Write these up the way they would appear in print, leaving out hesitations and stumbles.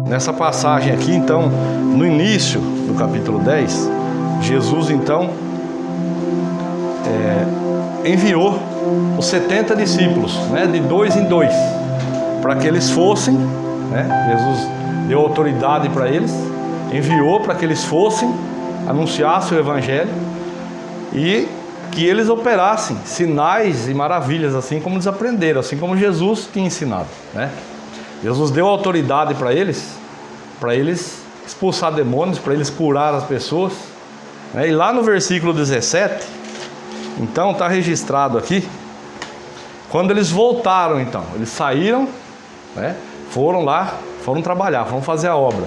Nessa passagem aqui, então, no início do capítulo 10, Jesus, então, enviou os 70 discípulos, né, de 2 em 2, para que eles fossem, né, Jesus deu autoridade para eles, enviou para que eles fossem, anunciassem o Evangelho e que eles operassem sinais e maravilhas, assim como eles aprenderam, assim como Jesus tinha ensinado, né? Jesus deu autoridade para eles expulsar demônios, para eles curar as pessoas, né? E lá no versículo 17, então está registrado aqui, quando eles voltaram, então, eles saíram, né? Foram trabalhar, foram fazer a obra.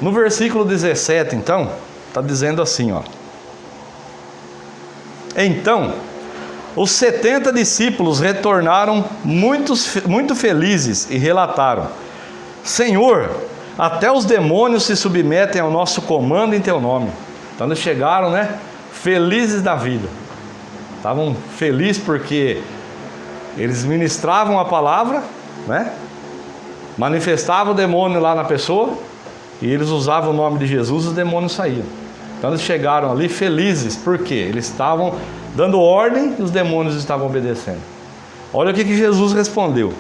No versículo 17, então, está dizendo assim, ó: então, os 70 discípulos retornaram muito felizes e relataram: Senhor, até os demônios se submetem ao nosso comando em teu nome. Então eles chegaram, né, felizes da vida. Estavam felizes porque eles ministravam a palavra, né, manifestavam o demônio lá na pessoa, e eles usavam o nome de Jesus e os demônios saíam. Então eles chegaram ali felizes, porque eles estavam dando ordem e os demônios estavam obedecendo. Olha o que Jesus respondeu.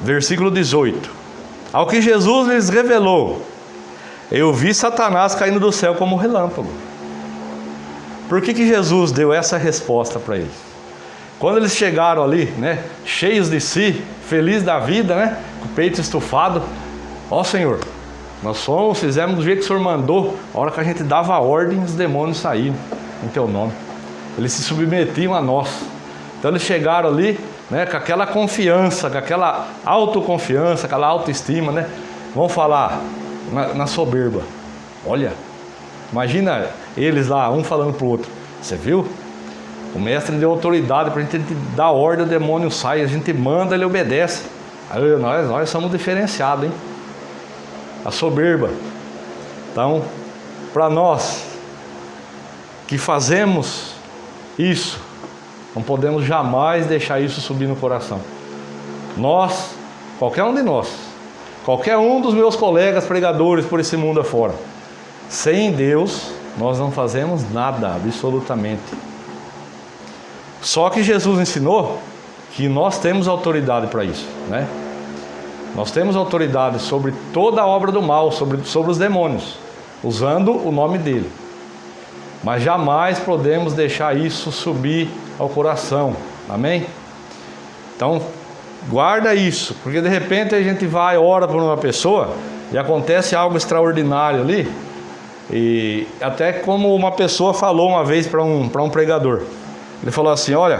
Versículo 18. Ao que Jesus lhes revelou: eu vi Satanás caindo do céu como relâmpago. Por que Jesus deu essa resposta para eles? Quando eles chegaram ali, né, cheios de si, felizes da vida, né, com o peito estufado: ó Senhor, nós fizemos do jeito que o Senhor mandou. A hora que a gente dava a ordem, os demônios saíram em teu nome. Eles se submetiam a nós. Então eles chegaram ali, né, com aquela confiança, com aquela autoconfiança, aquela autoestima, né? Vamos falar na soberba. Olha, imagina eles lá, um falando para o outro: você viu? O mestre deu autoridade para a gente dar ordem, o demônio sai, a gente manda, ele obedece. Aí nós somos diferenciados, hein? A soberba. Então, para nós que fazemos isso, não podemos jamais deixar isso subir no coração. Nós, qualquer um de nós, qualquer um dos meus colegas pregadores por esse mundo afora, sem Deus, nós não fazemos nada, absolutamente. Só que Jesus ensinou que nós temos autoridade para isso, né? Nós temos autoridade sobre toda a obra do mal, sobre os demônios, usando o nome dele. Mas jamais podemos deixar isso subir ao coração. Amém? Então, guarda isso, porque de repente a gente vai, ora por uma pessoa e acontece algo extraordinário ali. E até como uma pessoa falou uma vez para um pregador. Ele falou assim: olha,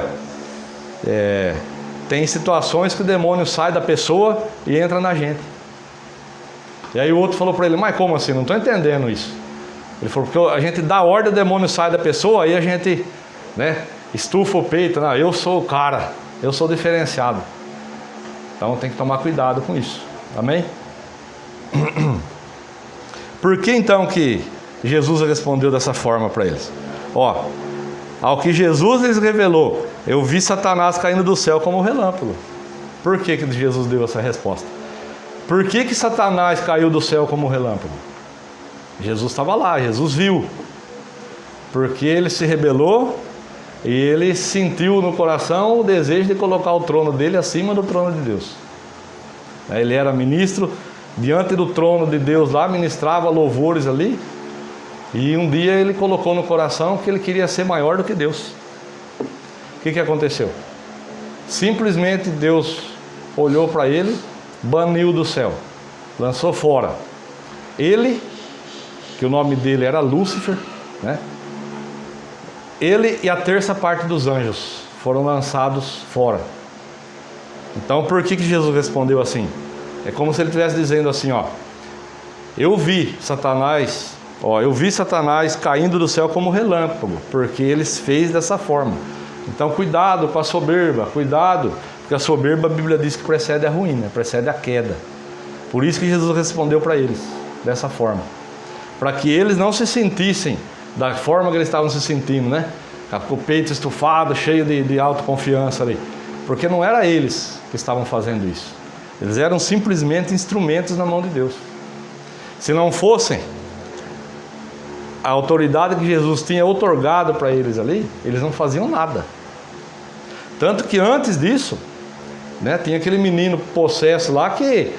tem situações que o demônio sai da pessoa e entra na gente. E aí o outro falou para ele: mas como assim? Não estou entendendo isso. Ele falou: porque a gente dá ordem, o demônio sai da pessoa, aí a gente, né, estufa o peito. Não, eu sou o cara, eu sou diferenciado. Então tem que tomar cuidado com isso. Amém? Por que então que Jesus respondeu dessa forma para eles? Ó, ao que Jesus lhes revelou: eu vi Satanás caindo do céu como relâmpago. Por que Jesus deu essa resposta? Por que Satanás caiu do céu como relâmpago? Jesus estava lá, Jesus viu. Porque ele se rebelou e ele sentiu no coração o desejo de colocar o trono dele acima do trono de Deus. Ele era ministro diante do trono de Deus lá, ministrava louvores ali. E um dia ele colocou no coração que ele queria ser maior do que Deus. O que aconteceu? Simplesmente Deus olhou para ele, baniu do céu, lançou fora. Ele, que o nome dele era Lúcifer, né? Ele e a terça parte dos anjos foram lançados fora. Então por que Jesus respondeu assim? É como se ele estivesse dizendo assim: ó, eu vi Satanás caindo do céu como relâmpago, porque ele fez dessa forma. Então cuidado com a soberba, cuidado, porque a soberba, a Bíblia diz que precede a ruína, precede a queda. Por isso que Jesus respondeu para eles dessa forma, para que eles não se sentissem da forma que eles estavam se sentindo, né? Com o peito estufado, cheio de autoconfiança ali, porque não era eles que estavam fazendo isso, Eles eram simplesmente instrumentos na mão de Deus. Se não fossem a autoridade que Jesus tinha outorgado para eles ali, eles não faziam nada. Tanto que antes disso, né, tinha aquele menino possesso lá que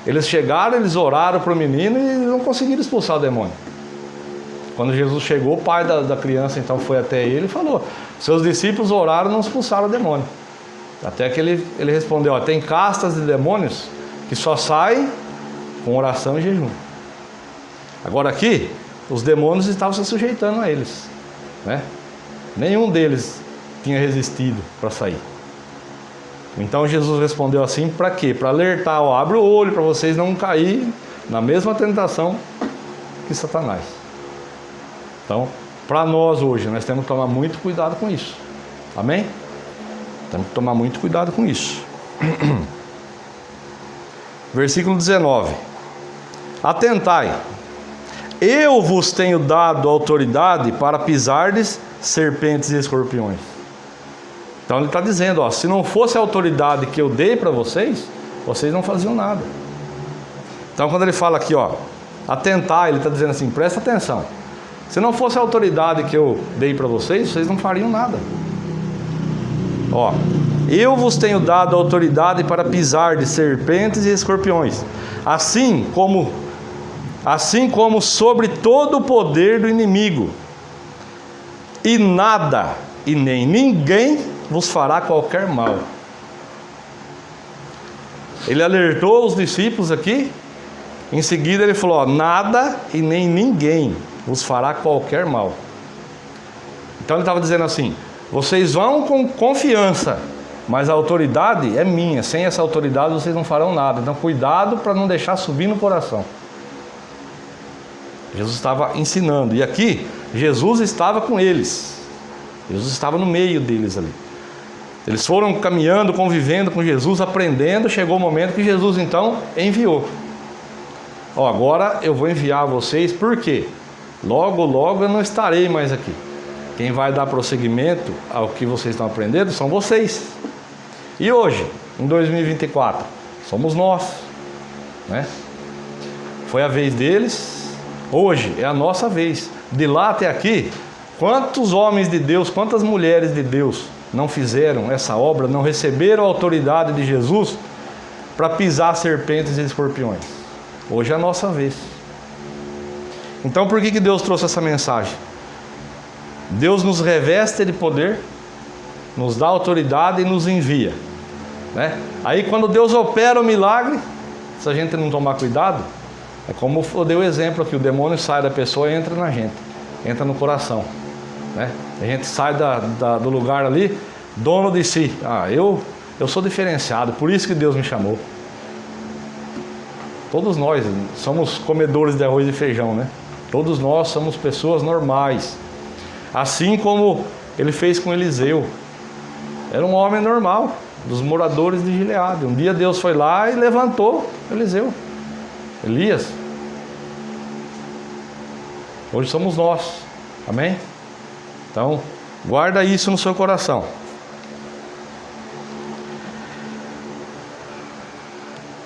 eles chegaram, eles oraram para o menino e não conseguiram expulsar o demônio. Quando Jesus chegou, o pai da criança então foi até ele e falou: seus discípulos oraram e não expulsaram o demônio. Até que ele respondeu: ó, tem castas de demônios que só saem com oração e jejum. Agora aqui, os demônios estavam se sujeitando a eles, né? Nenhum deles tinha resistido para sair. Então Jesus respondeu assim para quê? Para alertar, ó, abre o olho para vocês não caírem na mesma tentação que Satanás. Então, para nós hoje, nós temos que tomar muito cuidado com isso. Amém? Temos que tomar muito cuidado com isso. Versículo 19. Atentai, eu vos tenho dado autoridade para pisardes serpentes e escorpiões. Então ele está dizendo, ó, se não fosse a autoridade que eu dei para vocês, vocês não faziam nada. Então quando ele fala aqui, ó, atentar, ele está dizendo assim, presta atenção. Se não fosse a autoridade que eu dei para vocês, vocês não fariam nada. Ó, eu vos tenho dado autoridade para pisar de serpentes e escorpiões, assim como sobre todo o poder do inimigo, e nada e nem ninguém vos fará qualquer mal. Ele alertou os discípulos aqui, em seguida ele falou, ó, nada e nem ninguém vos fará qualquer mal. Então ele estava dizendo assim, vocês vão com confiança, mas a autoridade é minha, sem essa autoridade vocês não farão nada, então cuidado para não deixar subir no coração. Jesus estava ensinando, e aqui Jesus estava com eles, Jesus estava no meio deles ali. Eles foram caminhando, convivendo com Jesus, aprendendo, chegou o momento que Jesus então enviou. Ó, agora eu vou enviar vocês, por quê? Logo, logo eu não estarei mais aqui. Quem vai dar prosseguimento ao que vocês estão aprendendo são vocês. E hoje, em 2024, somos nós, né? Foi a vez deles, hoje é a nossa vez. De lá até aqui, quantos homens de Deus, quantas mulheres de Deus não fizeram essa obra, não receberam a autoridade de Jesus para pisar serpentes e escorpiões? Hoje é a nossa vez. Então por que Deus trouxe essa mensagem? Deus nos reveste de poder, nos dá autoridade e nos envia, né? Aí quando Deus opera o milagre, se a gente não tomar cuidado, é como eu dei o exemplo aqui, o demônio sai da pessoa e entra na gente, entra no coração, né? A gente sai do lugar ali, dono de si. Eu sou diferenciado, por isso que Deus me chamou. Todos nós somos comedores de arroz e feijão, né? Todos nós somos pessoas normais. Assim como ele fez com Eliseu. Era um homem normal, dos moradores de Gileade. Um dia Deus foi lá e levantou Eliseu, Elias. Hoje somos nós. Amém? Então, guarda isso no seu coração.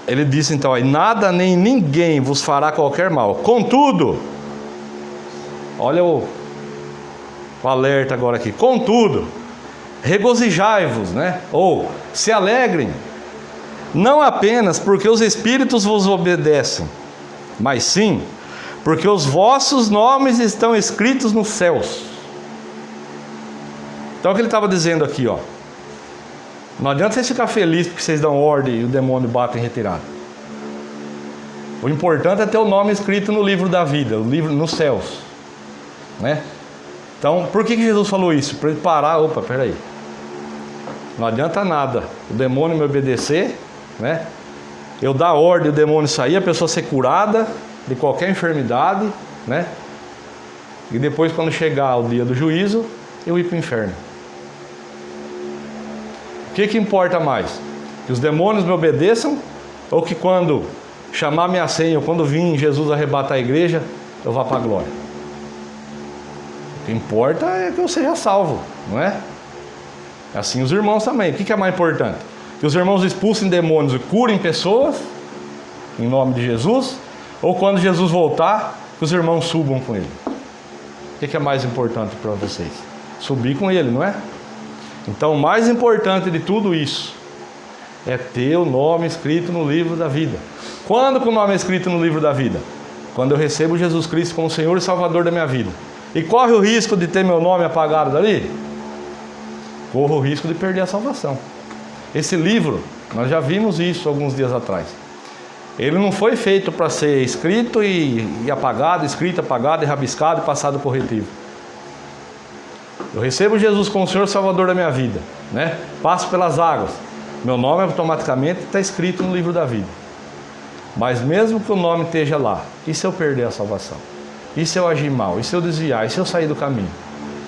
Ele disse então, aí, nada nem ninguém vos fará qualquer mal. Contudo, olha o alerta agora aqui. Contudo, regozijai-vos, né? Ou se alegrem, não apenas porque os espíritos vos obedecem, mas sim porque os vossos nomes estão escritos nos céus. Então o que ele estava dizendo aqui, ó. Não adianta vocês ficar felizes porque vocês dão ordem e o demônio bate em retirada. O importante é ter o nome escrito no livro da vida, o livro nos céus, né? Então, por que Jesus falou isso? Para ele parar, peraí. Não adianta nada o demônio me obedecer, né? Eu dar ordem, o demônio sair, a pessoa ser curada de qualquer enfermidade, né? E depois, quando chegar o dia do juízo, eu ir para o inferno. O que importa mais? Que os demônios me obedeçam ou que quando chamar minha senha, ou quando vir Jesus arrebatar a igreja, eu vá para a glória? O que importa é que eu seja salvo, não é? Assim os irmãos também. O que é mais importante? que os irmãos expulsem demônios e curem pessoas, em nome de Jesus, ou quando Jesus voltar, que os irmãos subam com ele? O que é mais importante para vocês? Subir com ele, não é? Então, o mais importante de tudo isso é ter o nome escrito no livro da vida. Quando que o nome é escrito no livro da vida? Quando eu recebo Jesus Cristo como Senhor e Salvador da minha vida. E corre o risco de ter meu nome apagado dali? Corro o risco de perder a salvação. Esse livro, nós já vimos isso alguns dias atrás. Ele não foi feito para ser escrito e apagado, escrito, apagado e rabiscado e passado por retivo. Eu recebo Jesus como Senhor e Salvador da minha vida, né? Passo pelas águas. Meu nome automaticamente está escrito no livro da vida. Mas mesmo que o nome esteja lá, e se eu perder a salvação? E se eu agir mal? E se eu desviar? E se eu sair do caminho?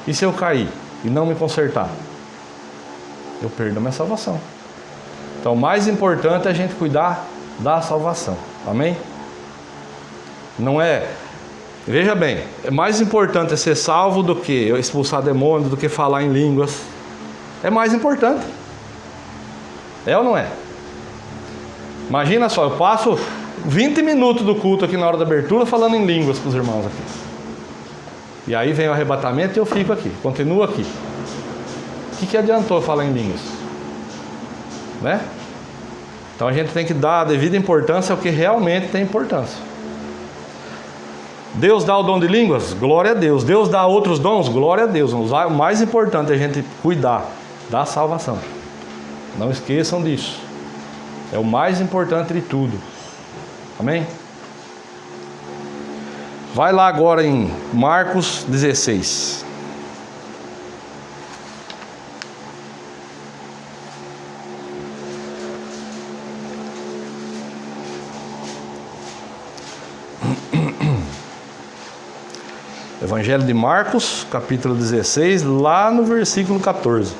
E se eu cair e não me consertar? Eu perdo a minha salvação. Então o mais importante é a gente cuidar da salvação. Amém? Não é... Veja bem, é mais importante é ser salvo do que expulsar demônios, do que falar em línguas. É mais importante. É ou não é? Imagina só, eu passo 20 minutos do culto aqui na hora da abertura falando em línguas para os irmãos aqui. E aí vem o arrebatamento e eu fico aqui, continuo aqui. O que adiantou falar em línguas? Né? Então a gente tem que dar a devida importância ao que realmente tem importância. Deus dá o dom de línguas? Glória a Deus. Deus dá outros dons? Glória a Deus. O mais importante é a gente cuidar da salvação. Não esqueçam disso. É o mais importante de tudo. Amém? Vai lá agora em Marcos 16. Evangelho de Marcos, capítulo 16, lá no versículo 14.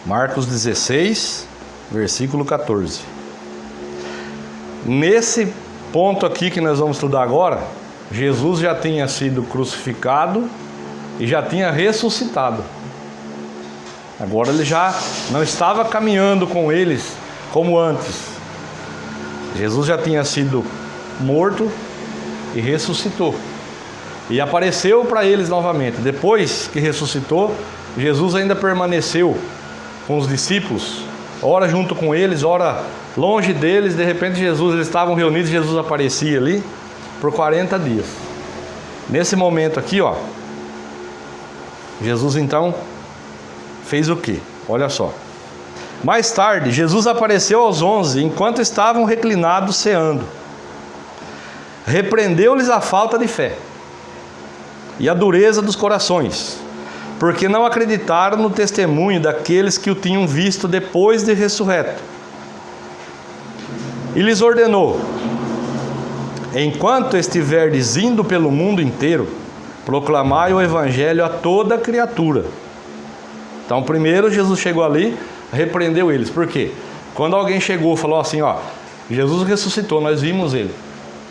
Marcos 16, versículo 14. Nesse ponto aqui que nós vamos estudar agora, Jesus já tinha sido crucificado e já tinha ressuscitado. Agora ele já não estava caminhando com eles como antes. Jesus já tinha sido morto e ressuscitou. E apareceu para eles novamente. Depois que ressuscitou, Jesus ainda permaneceu com os discípulos, ora junto com eles, ora longe deles. De repente eles estavam reunidos, Jesus aparecia ali por 40 dias. Nesse momento aqui, ó, Jesus então fez o quê? Olha só. Mais tarde, Jesus apareceu aos 11, enquanto estavam reclinados ceando. Repreendeu-lhes a falta de fé e a dureza dos corações, porque não acreditaram no testemunho daqueles que o tinham visto depois de ressurreto. E lhes ordenou: enquanto estiverdes indo pelo mundo inteiro, proclamai o evangelho a toda criatura. Então primeiro Jesus chegou ali, repreendeu eles. Por quê? Quando alguém chegou e falou assim, ó, Jesus ressuscitou, nós vimos ele,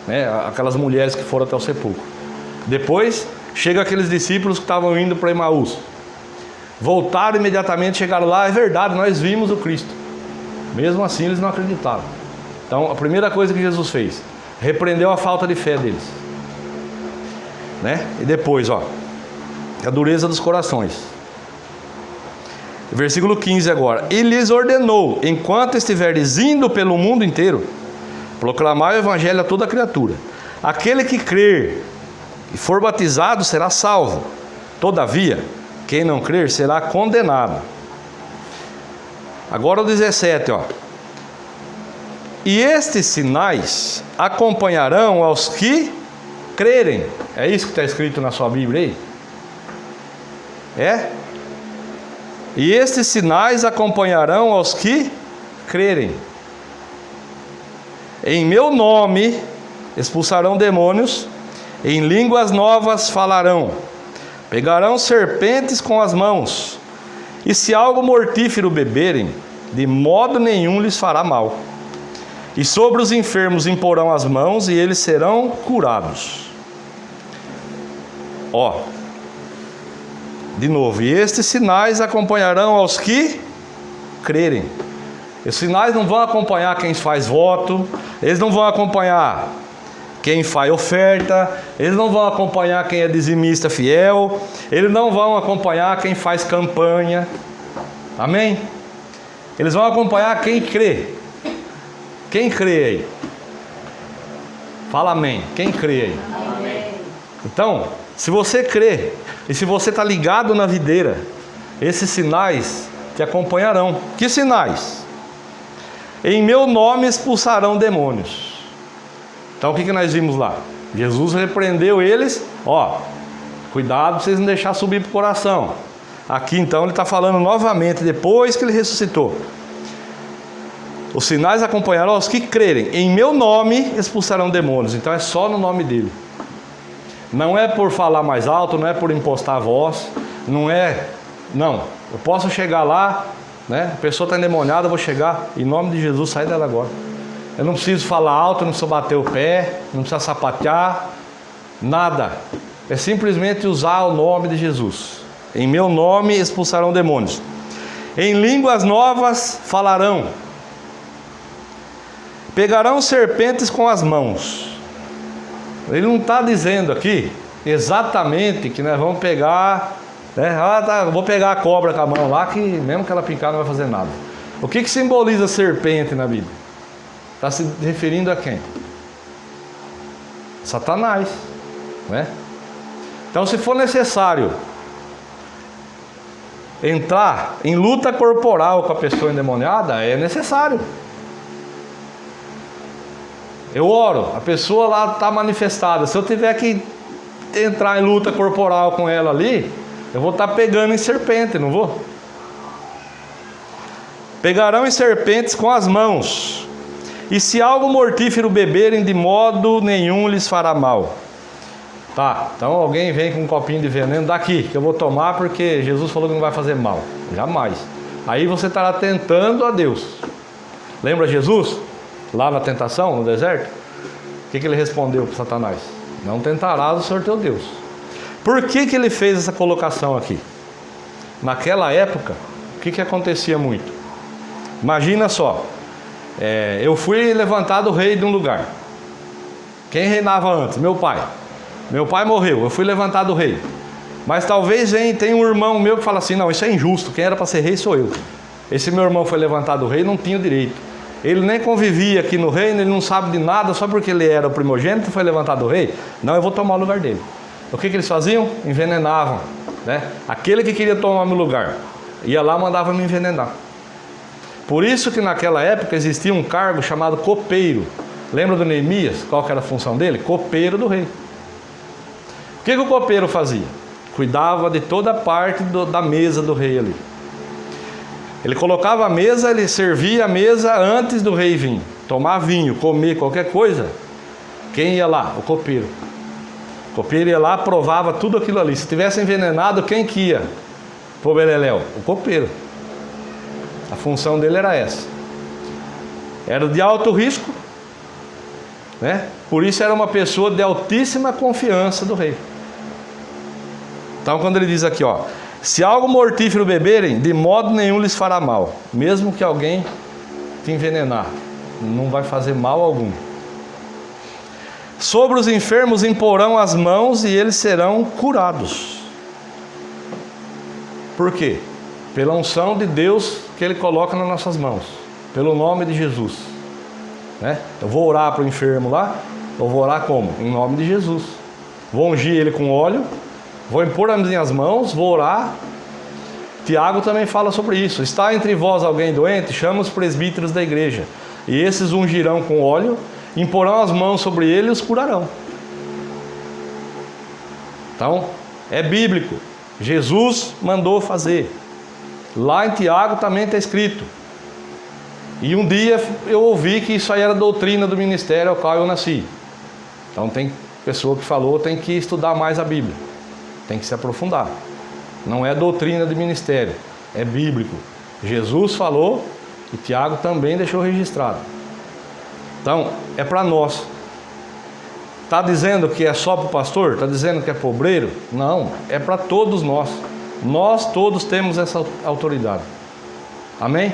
né? Aquelas mulheres que foram até o sepulcro. Depois chega aqueles discípulos que estavam indo para Emaús, voltaram imediatamente, chegaram lá, é verdade, nós vimos o Cristo. Mesmo assim eles não acreditaram. Então a primeira coisa que Jesus fez, repreendeu a falta de fé deles, né? E depois, ó, a dureza dos corações. Versículo 15 agora. E lhes ordenou: enquanto estiveres indo pelo mundo inteiro, proclamai o evangelho a toda criatura. Aquele que crer e for batizado será salvo. Todavia, quem não crer será condenado. Agora o 17, ó. E estes sinais acompanharão aos que crerem. É isso que está escrito na sua Bíblia aí? É? E estes sinais acompanharão aos que crerem. Em meu nome expulsarão demônios, em línguas novas falarão, pegarão serpentes com as mãos, E se algo mortífero beberem, de modo nenhum lhes fará mal. E sobre os enfermos imporão as mãos, e eles serão curados. Ó, de novo, e estes sinais acompanharão aos que crerem. Os sinais não vão acompanhar quem faz voto, eles não vão acompanhar quem faz oferta, eles não vão acompanhar quem é dizimista fiel, eles não vão acompanhar quem faz campanha. Amém? Eles vão acompanhar quem crê. Quem crê aí? Fala amém. Quem crê aí? Amém. Então, se você crê e se você está ligado na videira, esses sinais te acompanharão. Que sinais? Em meu nome expulsarão demônios. Então o que nós vimos lá? Jesus repreendeu eles, ó, cuidado para vocês não deixar subir para o coração. Aqui então ele está falando novamente, depois que ele ressuscitou. Os sinais acompanharão aos que crerem. Em meu nome expulsarão demônios. Então é só no nome dele. Não é por falar mais alto, não é por impostar a voz, não é... Não, eu posso chegar lá, né? A pessoa está endemoniada, eu vou chegar, em nome de Jesus, sai dela agora. Eu não preciso falar alto, não preciso bater o pé, não preciso sapatear, nada. É simplesmente usar o nome de Jesus. Em meu nome expulsarão demônios. Em línguas novas falarão. Pegarão serpentes com as mãos. Ele não está dizendo aqui exatamente que nós vamos pegar, né? Vou pegar a cobra com a mão lá, que mesmo que ela picar não vai fazer nada. O que simboliza serpente na Bíblia? Está se referindo a quem? Satanás, né? Então, se for necessário entrar em luta corporal com a pessoa endemoniada, é necessário. Eu oro, a pessoa lá está manifestada. Se eu tiver que entrar em luta corporal com ela ali, eu vou estar pegando em serpente, não vou? Pegarão em serpentes com as mãos. E se algo mortífero beberem, de modo nenhum lhes fará mal. Tá, então alguém vem com um copinho de veneno, daqui, que eu vou tomar porque Jesus falou que não vai fazer mal. Jamais. Aí você estará tentando a Deus. Lembra Jesus? Lá na tentação, no deserto? O que ele respondeu para Satanás? Não tentarás o Senhor teu Deus. Por que ele fez essa colocação aqui? Naquela época, o que acontecia muito? Imagina só. Eu fui levantado rei de um lugar. Quem reinava antes? Meu pai. Meu pai morreu, eu fui levantado rei. Mas talvez tenha um irmão meu que fala assim, não, isso é injusto, quem era para ser rei sou eu. Esse meu irmão foi levantado rei, não tinha o direito. Ele nem convivia aqui no reino, ele não sabe de nada, só porque ele era o primogênito e foi levantado rei. Não, eu vou tomar o lugar dele. O que eles faziam? Envenenavam, né? Aquele que queria tomar meu lugar, ia lá e mandava me envenenar. Por isso que naquela época existia um cargo chamado copeiro. Lembra do Neemias? Qual que era a função dele? Copeiro do rei. O que o copeiro fazia? Cuidava de toda a parte da mesa do rei ali. Ele colocava a mesa, ele servia a mesa antes do rei vir. Tomar vinho, comer qualquer coisa. Quem ia lá? O copeiro. O copeiro ia lá, provava tudo aquilo ali. Se tivesse envenenado, quem que ia? Pô, beleléu? O copeiro. A função dele era essa. Era de alto risco, né? Por isso era uma pessoa de altíssima confiança do rei. Então quando ele diz aqui, ó, se algo mortífero beberem, de modo nenhum lhes fará mal. Mesmo que alguém te envenenar, não vai fazer mal algum. Sobre os enfermos imporão as mãos e eles serão curados. Por quê? Pela unção de Deus que Ele coloca nas nossas mãos. Pelo nome de Jesus, né? Eu vou orar para o enfermo lá. Eu vou orar como? Em nome de Jesus. Vou ungir ele com óleo. Vou impor as minhas mãos. Vou orar. Tiago também fala sobre isso. Está entre vós alguém doente? Chama os presbíteros da igreja. E esses ungirão com óleo. Imporão as mãos sobre ele e os curarão. Então, é bíblico. Jesus mandou fazer. Lá em Tiago também está escrito. E um dia eu ouvi que isso aí era doutrina do ministério ao qual eu nasci. Então tem pessoa que falou, tem que estudar mais a Bíblia. Tem que se aprofundar. Não é doutrina do ministério. é bíblico. Jesus falou e Tiago também deixou registrado. Então, é para nós. Está dizendo que é só para o pastor? Está dizendo que é para o obreiro? Não, é para todos nós. Nós todos temos essa autoridade. Amém?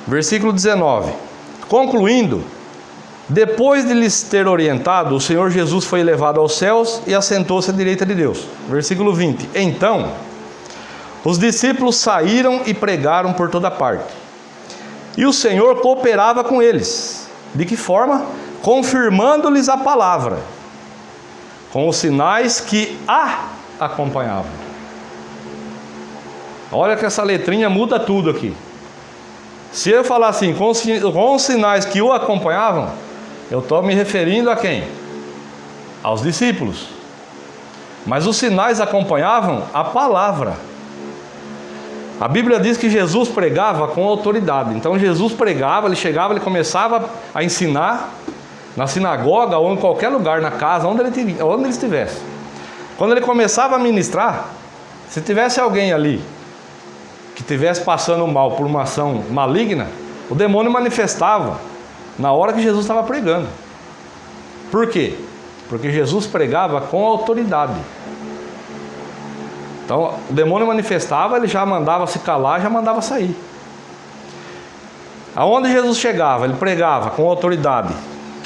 Versículo 19. Concluindo, depois de lhes ter orientado, o Senhor Jesus foi levado aos céus e assentou-se à direita de Deus. Versículo 20. Então, os discípulos saíram e pregaram por toda parte. E o Senhor cooperava com eles. De que forma? Confirmando-lhes a palavra, com os sinais que a acompanhavam. Olha que essa letrinha muda tudo aqui. Se eu falar assim, com os sinais que o acompanhavam, eu estou me referindo a quem? Aos discípulos. Mas os sinais acompanhavam a palavra. A Bíblia diz que Jesus pregava com autoridade. Então Jesus pregava, ele chegava, ele começava a ensinar na sinagoga ou em qualquer lugar, na casa, onde ele estivesse. Quando ele começava a ministrar, se tivesse alguém ali que estivesse passando mal por uma ação maligna, o demônio manifestava na hora que Jesus estava pregando. Por quê? Porque Jesus pregava com autoridade. Então, o demônio manifestava, ele já mandava se calar, já mandava sair. Aonde Jesus chegava, ele pregava com autoridade,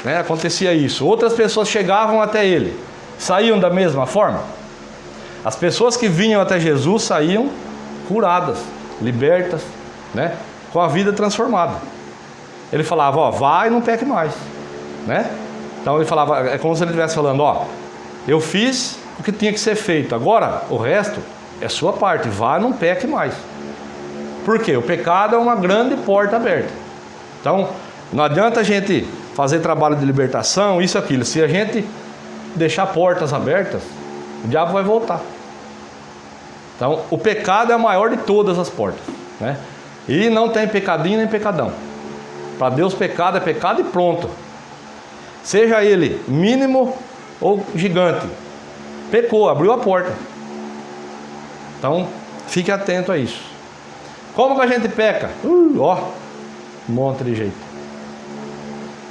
né? Acontecia isso. Outras pessoas chegavam até ele, saíam da mesma forma. As pessoas que vinham até Jesus saíam curadas, libertas, né? Com a vida transformada. Ele falava, ó, vai e não peque mais, né? Então ele falava, é como se ele estivesse falando, ó, eu fiz o que tinha que ser feito, agora o resto é sua parte, vai e não peque mais. Por quê? O pecado é uma grande porta aberta. Então, não adianta a gente fazer trabalho de libertação, isso, aquilo. Se a gente deixar portas abertas, o diabo vai voltar. Então, o pecado é a maior de todas as portas, né? E não tem pecadinho nem pecadão. Para Deus, pecado é pecado e pronto. Seja ele mínimo ou gigante, pecou, abriu a porta. Então, fique atento a isso. Como que a gente peca? Ó, um monte de jeito.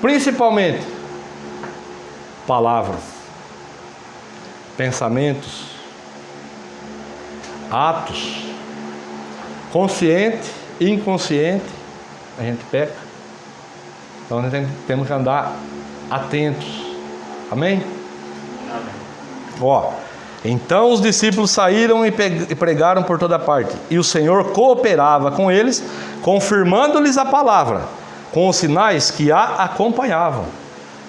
Principalmente palavras, pensamentos, atos, consciente e inconsciente, a gente peca. Então nós temos que andar atentos. Amém? Amém. Ó, então os discípulos saíram e pregaram por toda parte, e o Senhor cooperava com eles, confirmando-lhes a palavra, com os sinais que a acompanhavam.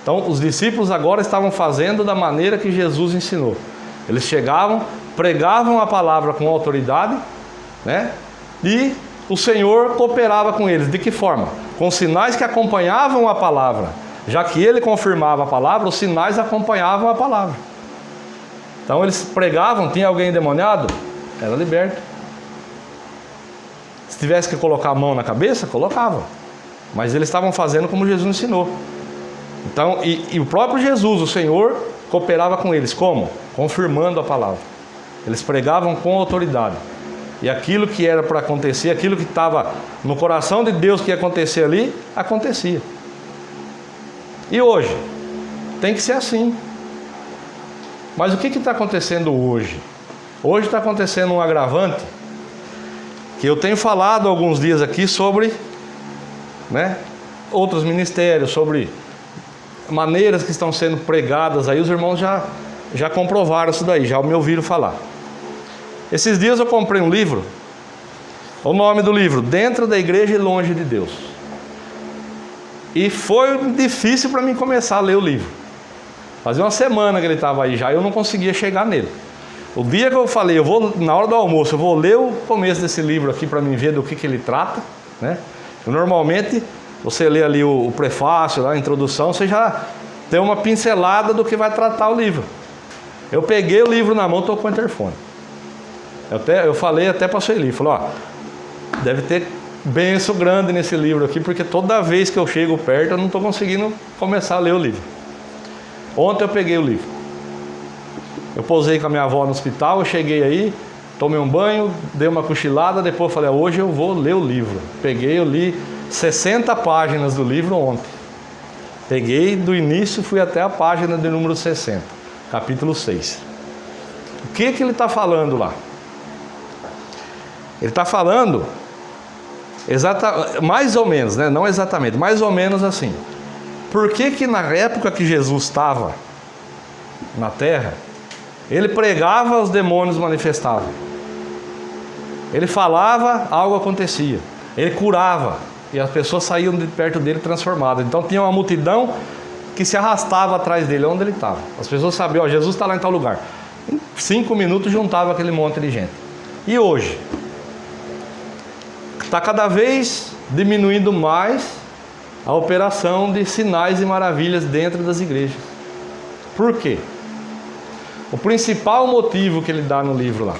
Então os discípulos agora estavam fazendo da maneira que Jesus ensinou. Eles chegavam, pregavam a palavra com autoridade, né? E o Senhor cooperava com eles. De que forma? Com sinais que acompanhavam a palavra. Já que ele confirmava a palavra, os sinais acompanhavam a palavra. Então eles pregavam, tinha alguém endemoniado, era liberto. Se tivesse que colocar a mão na cabeça, colocava. Mas eles estavam fazendo como Jesus ensinou. Então, e o próprio Jesus, o Senhor, cooperava com eles. Como? Confirmando a palavra. Eles pregavam com autoridade. E aquilo que era para acontecer, aquilo que estava no coração de Deus que ia acontecer ali, acontecia. E hoje? Tem que ser assim. Mas o que está acontecendo hoje? Hoje está acontecendo um agravante, que eu tenho falado alguns dias aqui sobre, né, outros ministérios, sobre maneiras que estão sendo pregadas aí. Os irmãos já comprovaram isso daí, já me ouviram falar. Esses dias eu comprei um livro, o nome do livro, Dentro da Igreja e Longe de Deus. E foi difícil para mim começar a ler o livro. Fazia uma semana que ele estava aí já e eu não conseguia chegar nele. O dia que eu falei, na hora do almoço, eu vou ler o começo desse livro aqui para mim ver do que ele trata, né? Normalmente, você lê ali o prefácio, a introdução, você já tem uma pincelada do que vai tratar o livro. Eu peguei o livro na mão, estou com o interfone. Eu falei até para a Sueli, falei, ó, deve ter benção grande nesse livro aqui, porque toda vez que eu chego perto, eu não estou conseguindo começar a ler o livro. Ontem eu peguei o livro. Eu pousei com a minha avó no hospital, eu cheguei aí, tomei um banho, dei uma cochilada, depois falei, hoje eu vou ler o livro. Peguei, eu li 60 páginas do livro ontem. Peguei do início, fui até a página de número 60, capítulo 6. O que ele está falando lá? Ele está falando, mais ou menos, né? Não exatamente, mais ou menos assim. Por que na época que Jesus estava na terra, ele pregava, os demônios manifestavam. Ele falava, algo acontecia. Ele curava, e as pessoas saíam de perto dele transformadas. Então tinha uma multidão que se arrastava atrás dele, onde ele estava. As pessoas sabiam, Jesus está lá em tal lugar. Em 5 minutos juntava aquele monte de gente. E hoje? Está cada vez diminuindo mais a operação de sinais e maravilhas dentro das igrejas. Por quê? O principal motivo que ele dá no livro lá,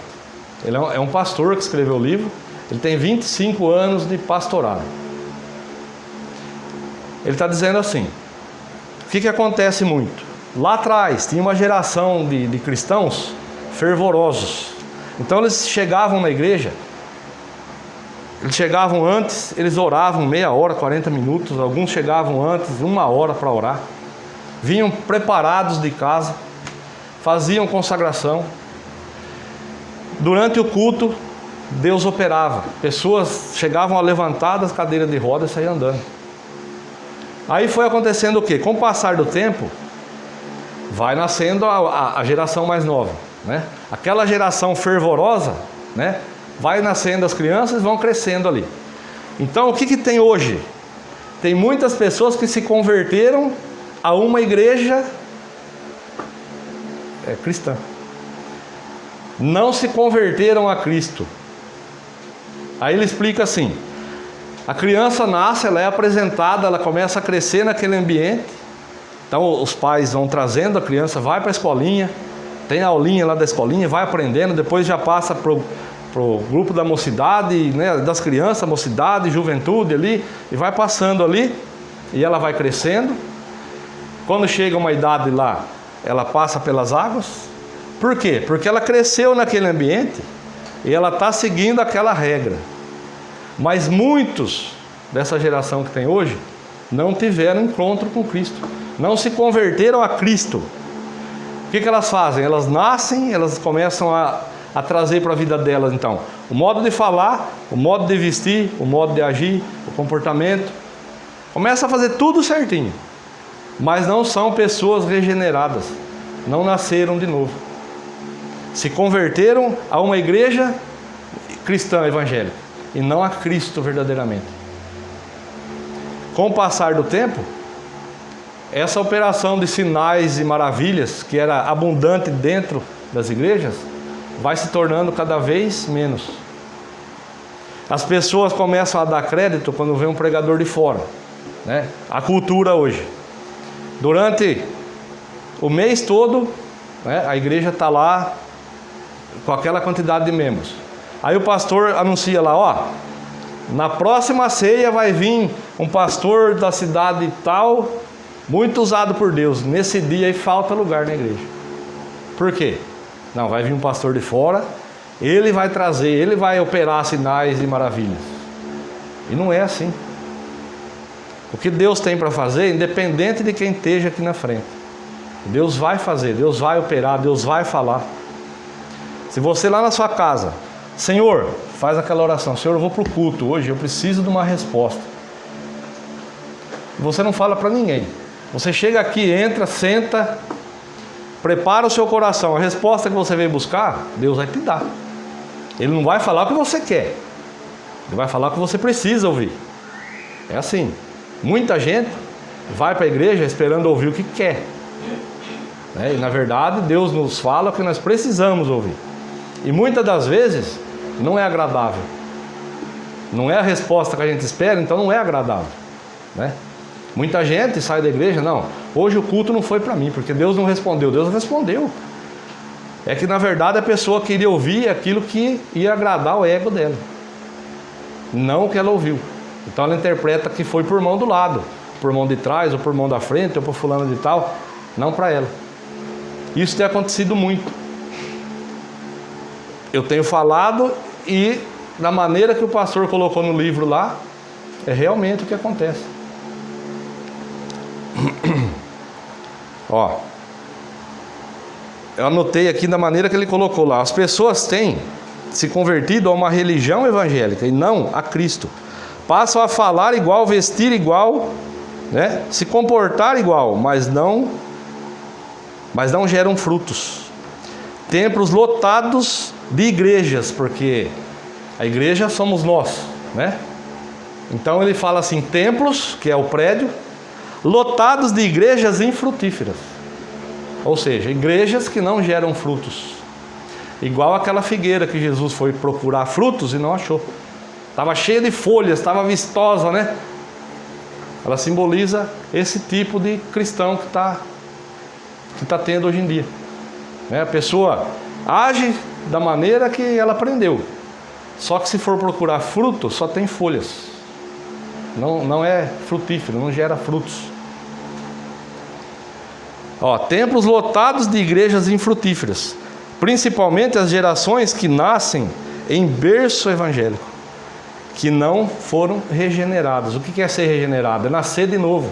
ele é um pastor que escreveu o livro, ele tem 25 anos de pastorado. Ele está dizendo assim, o que acontece muito? Lá atrás tinha uma geração de cristãos fervorosos. Então eles chegavam na igreja, eles chegavam antes, eles oravam meia hora, 40 minutos, alguns chegavam antes, 1 hora para orar. Vinham preparados de casa, faziam consagração. Durante o culto, Deus operava. Pessoas chegavam a levantar das cadeiras de rodas e saíam andando. Aí foi acontecendo o quê? Com o passar do tempo, vai nascendo a geração mais nova, né? Aquela geração fervorosa, né? Vai nascendo as crianças, vão crescendo ali. Então o que tem hoje? Tem muitas pessoas que se converteram a uma igreja cristã. Não se converteram a Cristo. Aí ele explica assim, a criança nasce, ela é apresentada, ela começa a crescer naquele ambiente. Então os pais vão trazendo, a criança vai para a escolinha, tem a aulinha lá da escolinha, vai aprendendo, depois já passa para o grupo da mocidade, né, das crianças, mocidade, juventude ali, e vai passando ali, e ela vai crescendo. Quando chega uma idade lá, ela passa pelas águas. Por quê? Porque ela cresceu naquele ambiente, e ela está seguindo aquela regra. Mas muitos dessa geração que tem hoje, não tiveram encontro com Cristo, não se converteram a Cristo. O que elas fazem? Elas nascem, elas começam a trazer para a vida delas, então, o modo de falar, o modo de vestir, o modo de agir, o comportamento. Começa a fazer tudo certinho, mas não são pessoas regeneradas, não nasceram de novo. Se converteram a uma igreja cristã evangélica e não a Cristo verdadeiramente. Com o passar do tempo, essa operação de sinais e maravilhas, que era abundante dentro das igrejas, vai se tornando cada vez menos. As pessoas começam a dar crédito quando vem um pregador de fora, né? A cultura hoje. Durante o mês todo, né, a igreja está lá com aquela quantidade de membros. Aí o pastor anuncia lá, ó, na próxima ceia vai vir um pastor da cidade tal, muito usado por Deus. Nesse dia aí falta lugar na igreja. Por quê? Não, vai vir um pastor de fora, ele vai trazer, ele vai operar sinais e maravilhas. E não é assim. O que Deus tem para fazer, independente de quem esteja aqui na frente, Deus vai fazer, Deus vai operar, Deus vai falar. Se você lá na sua casa, Senhor, faz aquela oração, Senhor, eu vou para o culto hoje, eu preciso de uma resposta. Você não fala para ninguém. Você chega aqui, entra, senta, prepara o seu coração. A resposta que você veio buscar, Deus vai te dar. Ele não vai falar o que você quer, Ele vai falar o que você precisa ouvir. É assim. Muita gente vai para a igreja esperando ouvir o que quer, né? E na verdade Deus nos fala o que nós precisamos ouvir. E muitas das vezes não é agradável. Não é a resposta que a gente espera, então não é agradável, né? Muita gente sai da igreja, não, hoje o culto não foi para mim, porque Deus não respondeu. Deus respondeu. É que na verdade a pessoa queria ouvir aquilo que ia agradar o ego dela, não o que ela ouviu. Então ela interpreta que foi por mão do lado, por mão de trás, ou por mão da frente, ou por fulano de tal, não para ela. Isso tem acontecido muito. eu tenho falado e da maneira que o pastor colocou no livro lá, é realmente o que acontece. Ó, eu anotei aqui da maneira que ele colocou lá. As pessoas têm se convertido a uma religião evangélica e não a Cristo. Passam a falar igual, vestir igual, né? Se comportar igual, mas não geram frutos. Templos lotados de igrejas, porque a igreja somos nós, né? Então ele fala assim, templos, que é o prédio, lotados de igrejas infrutíferas. Ou seja, igrejas que não geram frutos. Igual aquela figueira que Jesus foi procurar frutos e não achou. Estava cheia de folhas, estava vistosa, né? Ela simboliza esse tipo de cristão que está tendo hoje em dia. A pessoa age da maneira que ela aprendeu. Só que se for procurar fruto, só tem folhas. Não é frutífero, não gera frutos. Ó, templos lotados de igrejas infrutíferas. Principalmente as gerações que nascem em berço evangélico, que não foram regeneradas. O que é ser regenerado? É nascer de novo.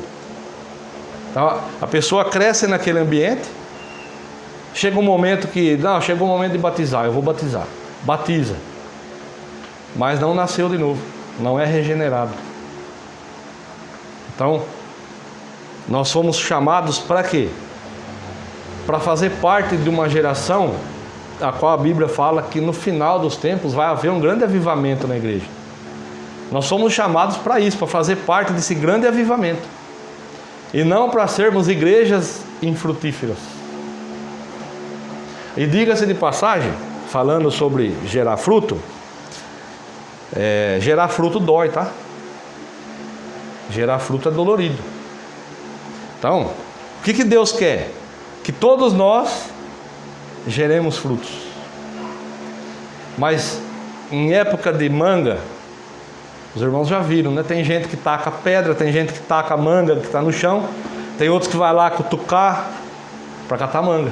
Então, a pessoa cresce naquele ambiente, chega um momento chegou o momento de batizar, eu vou batizar. Batiza. Mas não nasceu de novo, não é regenerado. Então, nós fomos chamados para quê? Para fazer parte de uma geração a qual a Bíblia fala que no final dos tempos vai haver um grande avivamento na igreja. Nós somos chamados para isso, para fazer parte desse grande avivamento. E não para sermos igrejas infrutíferas. E diga-se de passagem, falando sobre gerar fruto, gerar fruto dói, tá? Gerar fruto é dolorido. Então, o que Deus quer? Que todos nós geremos frutos. Mas em época de manga, os irmãos já viram, né? Tem gente que taca pedra, tem gente que taca manga que está no chão, tem outros que vai lá cutucar para catar manga.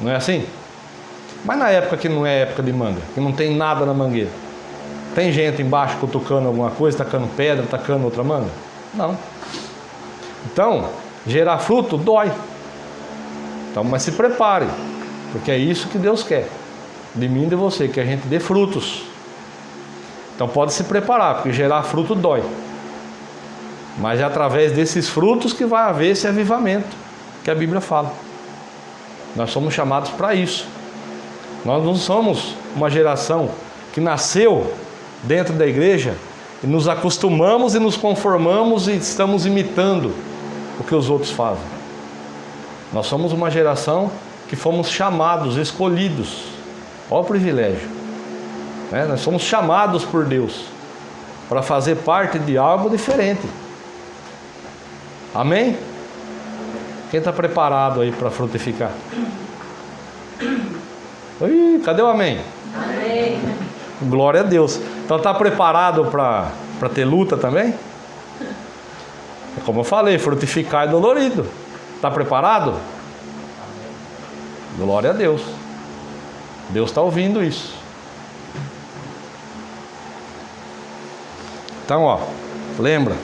Não é assim? Mas na época que não é época de manga, que não tem nada na mangueira, tem gente embaixo cutucando alguma coisa, tacando pedra, tacando outra manga? Não. Então, gerar fruto dói. Então, mas se prepare, porque é isso que Deus quer de mim e de você, que a gente dê frutos. Então pode se preparar, porque gerar fruto dói. Mas é através desses frutos que vai haver esse avivamento que a Bíblia fala. Nós somos chamados para isso. Nós não somos uma geração que nasceu dentro da igreja e nos acostumamos e nos conformamos e estamos imitando o que os outros fazem. Nós somos uma geração que fomos chamados, escolhidos. Olha o privilégio. Nós somos chamados por Deus para fazer parte de algo diferente. Amém? Quem está preparado aí para frutificar? Ih, cadê o amém? Amém. Glória a Deus. Então está preparado para ter luta também? Como eu falei, frutificar é dolorido. Está preparado? Glória a Deus. Deus está ouvindo isso. Então, ó, lembra?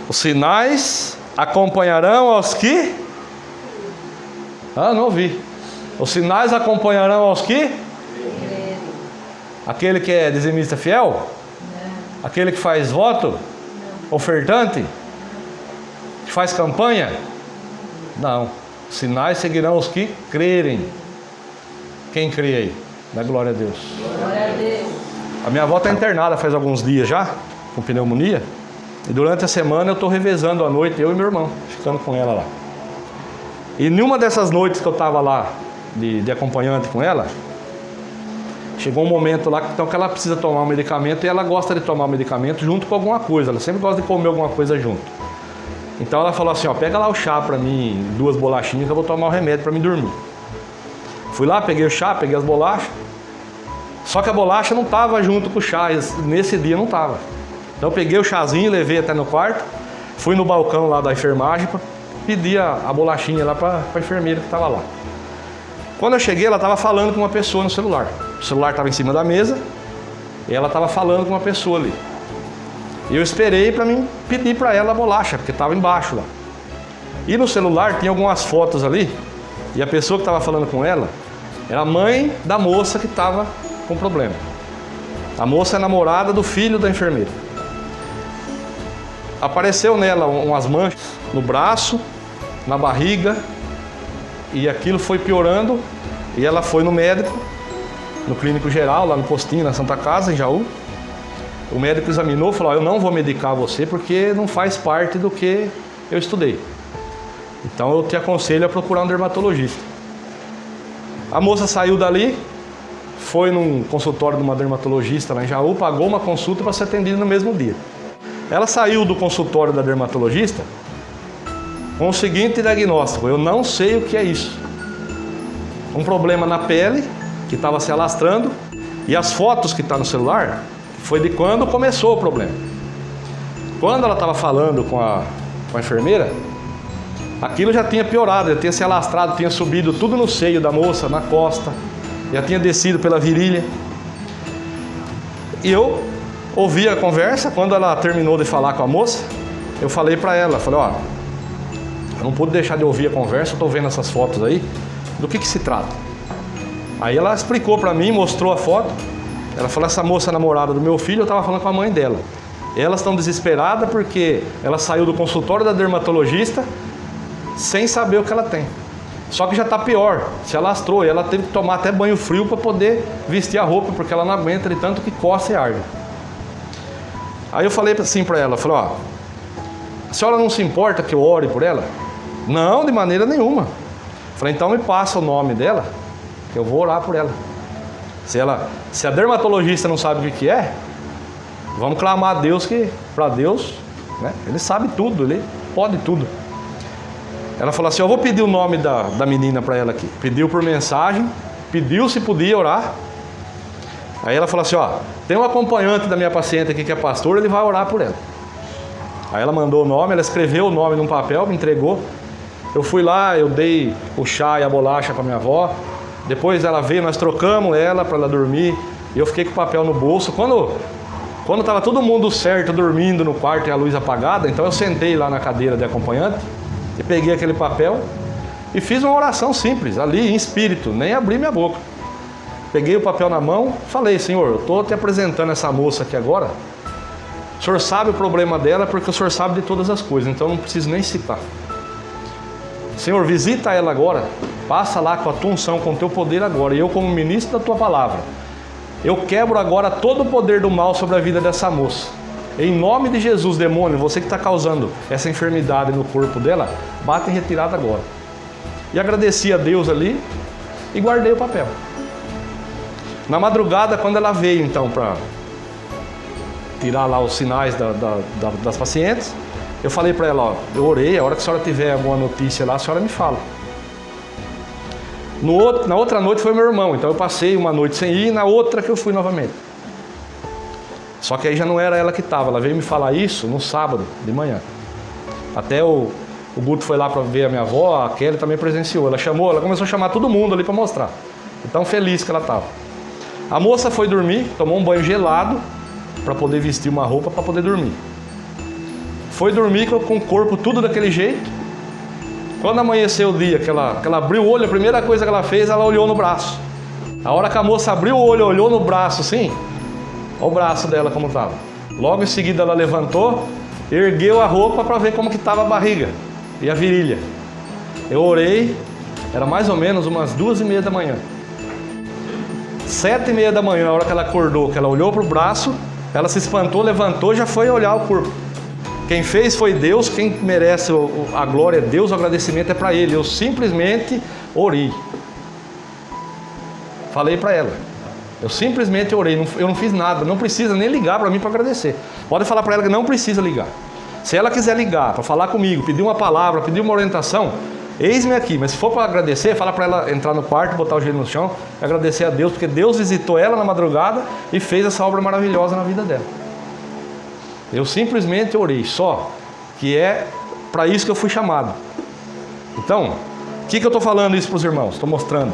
Os sinais acompanharão aos que? Não ouvi. Os sinais acompanharão aos que? Aquele que é dizimista fiel? Não. Aquele que faz voto? Não. Ofertante? Que faz campanha? Não. Sinais seguirão os que crerem. Quem crê aí? Dá glória a Deus. Glória a Deus. A minha avó está internada faz alguns dias já, com pneumonia. E durante a semana eu estou revezando à noite, eu e meu irmão, ficando com ela lá. E numa dessas noites que eu estava lá, de acompanhante com ela, chegou um momento lá que ela precisa tomar um medicamento e ela gosta de tomar o medicamento junto com alguma coisa. Ela sempre gosta de comer alguma coisa junto. Então ela falou assim, pega lá o chá para mim, 2 bolachinhas, que eu vou tomar o remédio para mim dormir. Fui lá, peguei o chá, peguei as bolachas. Só que a bolacha não estava junto com o chá, nesse dia não estava. Então eu peguei o chazinho, levei até no quarto, fui no balcão lá da enfermagem para pedir a bolachinha lá para a enfermeira que estava lá. Quando eu cheguei, ela estava falando com uma pessoa no celular. O celular estava em cima da mesa e ela estava falando com uma pessoa ali. E eu esperei para mim pedir para ela a bolacha, porque estava embaixo lá. E no celular tinha algumas fotos ali, e a pessoa que estava falando com ela era a mãe da moça que estava com problema. A moça é namorada do filho da enfermeira. Apareceu nela umas manchas no braço, na barriga, e aquilo foi piorando, e ela foi no médico, no clínico geral, lá no postinho, na Santa Casa, em Jaú. O médico examinou e falou: eu não vou medicar você porque não faz parte do que eu estudei. Então eu te aconselho a procurar um dermatologista. A moça saiu dali, foi num consultório de uma dermatologista lá em Jaú, pagou uma consulta para ser atendida no mesmo dia. Ela saiu do consultório da dermatologista com o seguinte diagnóstico: eu não sei o que é isso. Um problema na pele que estava se alastrando, e as fotos que estão no celular foi de quando começou o problema. Quando ela estava falando com a enfermeira, aquilo já tinha piorado, já tinha se alastrado, tinha subido tudo no seio da moça, na costa, já tinha descido pela virilha. E eu ouvi a conversa. Quando ela terminou de falar com a moça, eu falei para ela, falei: ó, eu não pude deixar de ouvir a conversa, eu estou vendo essas fotos aí, do que se trata? Aí ela explicou para mim, mostrou a foto. Ela falou: essa moça namorada do meu filho, eu estava falando com a mãe dela. Elas estão desesperadas porque ela saiu do consultório da dermatologista sem saber o que ela tem. Só que já está pior, se alastrou, e ela teve que tomar até banho frio para poder vestir a roupa, porque ela não aguenta de tanto que coça e arde. Aí eu falei assim para ela, falei: ó, a senhora não se importa que eu ore por ela? Não, de maneira nenhuma. Falei: então me passa o nome dela, que eu vou orar por ela. Se a dermatologista não sabe o que é, vamos clamar a Deus, que para Deus, né, Ele sabe tudo, Ele pode tudo. Ela falou assim: eu vou pedir o nome da menina para ela aqui. Pediu por mensagem, pediu se podia orar. Aí ela falou assim: ó, tem um acompanhante da minha paciente aqui que é pastor, ele vai orar por ela. Aí ela mandou o nome, ela escreveu o nome num papel, me entregou. Eu fui lá, eu dei o chá e a bolacha para minha avó. Depois ela veio, nós trocamos ela para ela dormir. E eu fiquei com o papel no bolso. Quando estava todo mundo certo, dormindo no quarto e a luz apagada, então eu sentei lá na cadeira de acompanhante e peguei aquele papel e fiz uma oração simples, ali em espírito, nem abri minha boca. Peguei o papel na mão, falei: Senhor, eu estou te apresentando essa moça aqui agora. O Senhor sabe o problema dela, porque o Senhor sabe de todas as coisas, então não preciso nem citar. Senhor, visita ela agora, passa lá com a tua unção, com o teu poder agora, e eu como ministro da tua palavra, eu quebro agora todo o poder do mal sobre a vida dessa moça. Em nome de Jesus, demônio, você que está causando essa enfermidade no corpo dela, bate em retirada agora. E agradeci a Deus ali e guardei o papel. Na madrugada, quando ela veio então para tirar lá os sinais das pacientes, eu falei para ela: ó, eu orei, a hora que a senhora tiver alguma notícia lá, a senhora me fala. Na outra noite foi meu irmão, então eu passei uma noite sem ir, e na outra que eu fui novamente. Só que aí já não era ela que estava, ela veio me falar isso no sábado de manhã. Até o Guto foi lá para ver a minha avó, a Kelly também presenciou. Ela começou a chamar todo mundo ali para mostrar. Tão feliz que ela estava. A moça foi dormir, tomou um banho gelado para poder vestir uma roupa para poder dormir. Foi dormir com o corpo tudo daquele jeito. Quando amanheceu o dia, que ela abriu o olho, a primeira coisa que ela fez, ela olhou no braço. A hora que a moça abriu o olho, olhou no braço assim, olha o braço dela como estava. Logo em seguida ela levantou, ergueu a roupa para ver como que estava a barriga e a virilha. Eu orei, era mais ou menos umas 2:30 da manhã. 7:30 da manhã, a hora que ela acordou, que ela olhou para o braço, ela se espantou, levantou e já foi olhar o corpo. Quem fez foi Deus, quem merece a glória é Deus, o agradecimento é para Ele. Eu simplesmente orei. Falei para ela. Eu simplesmente orei, eu não fiz nada, não precisa nem ligar para mim para agradecer. Pode falar para ela que não precisa ligar. Se ela quiser ligar para falar comigo, pedir uma palavra, pedir uma orientação, eis-me aqui. Mas se for para agradecer, fala para ela entrar no quarto, botar o joelho no chão e agradecer a Deus, porque Deus visitou ela na madrugada e fez essa obra maravilhosa na vida dela. Eu simplesmente orei, só, que é para isso que eu fui chamado. Então, o que eu estou falando isso para os irmãos? Estou mostrando.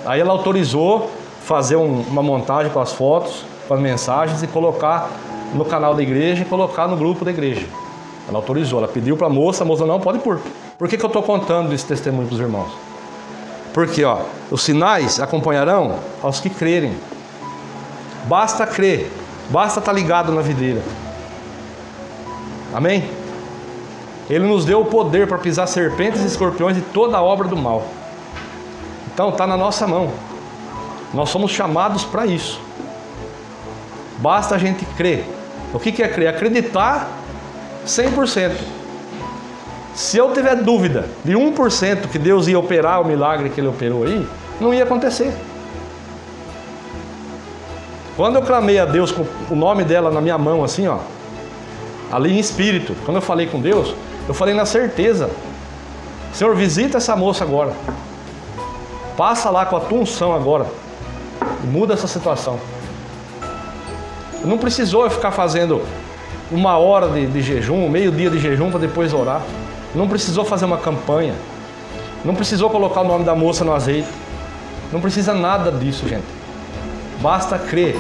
Aí ela autorizou, fazer uma montagem com as fotos, com as mensagens e colocar no canal da igreja e colocar no grupo da igreja. Ela autorizou, ela pediu para a moça não pode pôr. Por que eu estou contando esse testemunho para os irmãos? Porque os sinais acompanharão aos que crerem. Basta crer, basta estar ligado na videira. Amém? Ele nos deu o poder para pisar serpentes e escorpiões e toda a obra do mal. Então está na nossa mão. Nós somos chamados para isso. Basta a gente crer. O que é crer? Acreditar 100%. Se eu tiver dúvida de 1% que Deus ia operar o milagre que Ele operou aí, não ia acontecer. Quando eu clamei a Deus com o nome dela na minha mão, assim, ali em espírito, quando eu falei com Deus, eu falei na certeza: Senhor, visita essa moça agora. Passa lá com a tua unção agora e muda essa situação. Não precisou eu ficar fazendo 1 hora de jejum, meio dia de jejum para depois orar. Não precisou fazer uma campanha. Não precisou colocar o nome da moça no azeite. Não precisa nada disso, gente. Basta crer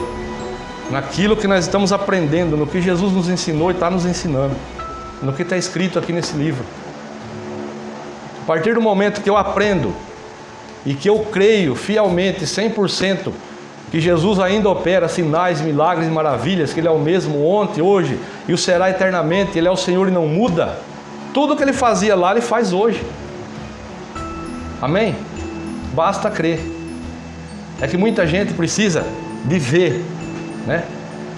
naquilo que nós estamos aprendendo, no que Jesus nos ensinou e está nos ensinando, no que está escrito aqui nesse livro. A partir do momento que eu aprendo e que eu creio fielmente, 100%, que Jesus ainda opera sinais, milagres e maravilhas, que Ele é o mesmo ontem, hoje e o será eternamente, Ele é o Senhor e não muda, tudo que Ele fazia lá, Ele faz hoje. Amém? Basta crer. É que muita gente precisa de ver, né?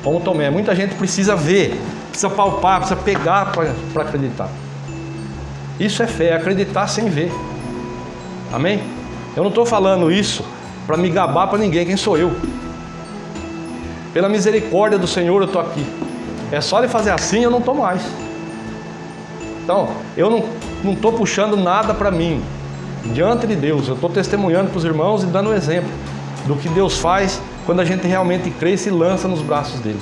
Como Tomé, muita gente precisa ver, precisa palpar, precisa pegar para acreditar. Isso é fé, é acreditar sem ver. Amém? Eu não estou falando isso para me gabar para ninguém. Quem sou eu? Pela misericórdia do Senhor eu estou aqui. É só Ele fazer assim, eu não estou mais. Então, eu não estou puxando nada para mim. Diante de Deus, eu estou testemunhando para os irmãos e dando um exemplo do que Deus faz quando a gente realmente crê e se lança nos braços dele.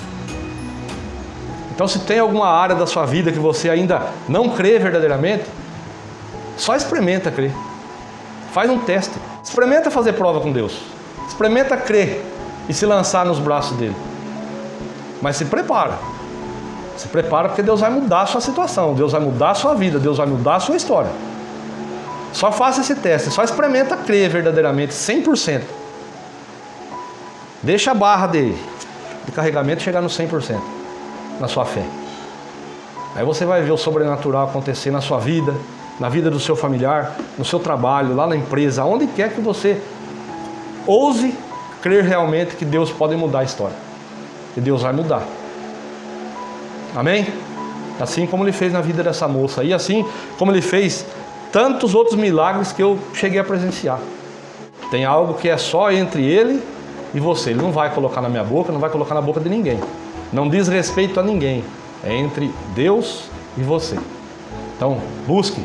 Então, se tem alguma área da sua vida que você ainda não crê verdadeiramente, só experimenta crer. Faz um teste. Experimenta fazer prova com Deus. Experimenta crer e se lançar nos braços dele. Mas se prepara. Se prepara, porque Deus vai mudar a sua situação, Deus vai mudar a sua vida, Deus vai mudar a sua história. Só faça esse teste, só experimenta crer verdadeiramente, 100%. Deixa a barra de carregamento chegar no 100% na sua fé. Aí você vai ver o sobrenatural acontecer na sua vida, na vida do seu familiar, no seu trabalho, lá na empresa, onde quer que você ouse crer realmente que Deus pode mudar a história. Que Deus vai mudar. Amém? Assim como Ele fez na vida dessa moça. E assim como Ele fez tantos outros milagres que eu cheguei a presenciar. Tem algo que é só entre Ele e você. Ele não vai colocar na minha boca, não vai colocar na boca de ninguém. Não diz respeito a ninguém. É entre Deus e você. Então, busque